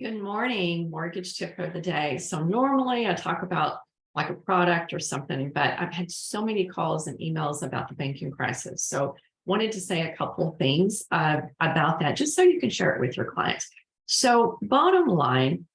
Good morning, mortgage tip of the day. So normally I talk about like a product or something, but I've had so many calls and emails about the banking crisis. So wanted to say a couple of things about that, just so you can share it with your clients. So bottom line,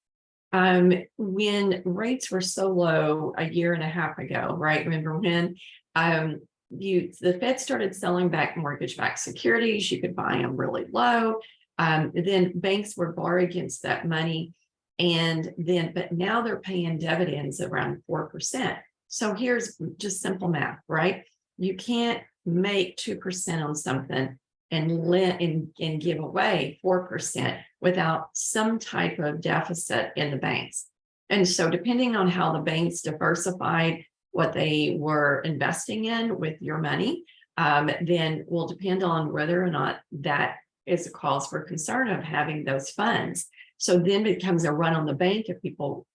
when rates were so low a year and a half ago, right? Remember when the Fed started selling back mortgage-backed securities, you could buy them really low. Then banks would borrow against that money. But now they're paying dividends around 4%. So here's just simple math, right? You can't make 2% on something and give away 4% without some type of deficit in the banks. And so depending on how the banks diversified what they were investing in with your money, then will depend on whether or not that is a cause for concern of having those funds. So then it becomes a run on the bank if people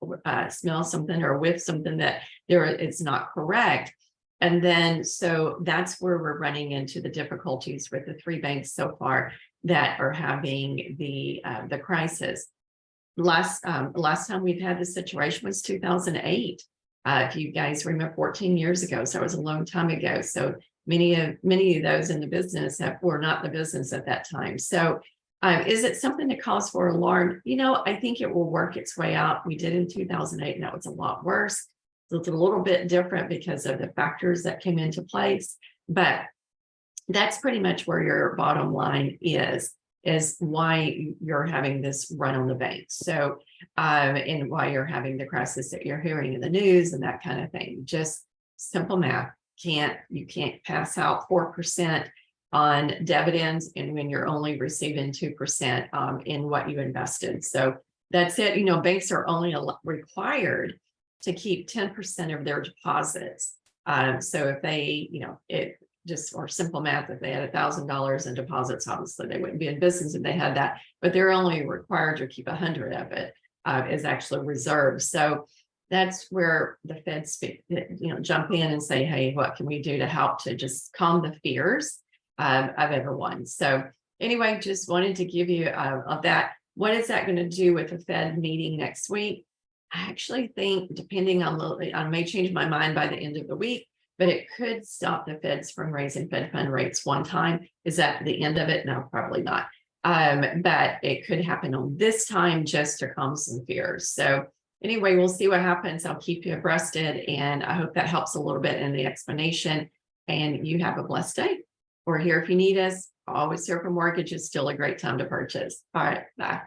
smell something or whiff something that it's not correct. And then so that's where we're running into the difficulties with the three banks so far that are having the crisis. Last time we've had this situation was 2008. If you guys remember, 14 years ago, so it was a long time ago. So many of those in the business were not in the business at that time. So is it something that calls for alarm? I think it will work its way out. We did in 2008, and that was a lot worse. So it's a little bit different because of the factors that came into place, but that's pretty much where your bottom line is why you're having this run on the bank. So, and why you're having the crisis that you're hearing in the news and that kind of thing. Just simple math. You can't pass out 4% on dividends, and when you're only receiving 2% in what you invested. So that's it. Banks are only required to keep 10% of their deposits. So if they, it just or simple math, if they had $1,000 in deposits, obviously they wouldn't be in business if they had that, but they're only required to keep 100 of it is actually reserved. So that's where the Feds jump in and say, hey, what can we do to help to just calm the fears of everyone? So anyway, just wanted to give you of that. What is that going to do with the Fed meeting next week? I actually think, depending on I may change my mind by the end of the week, but it could stop the Feds from raising Fed fund rates one time. Is that the end of it? No, probably not. But it could happen on this time just to calm some fears. So anyway, we'll see what happens. I'll keep you abreasted, and I hope that helps a little bit in the explanation. And you have a blessed day. We're here if you need us. Always here for mortgage. It's still a great time to purchase. All right, bye.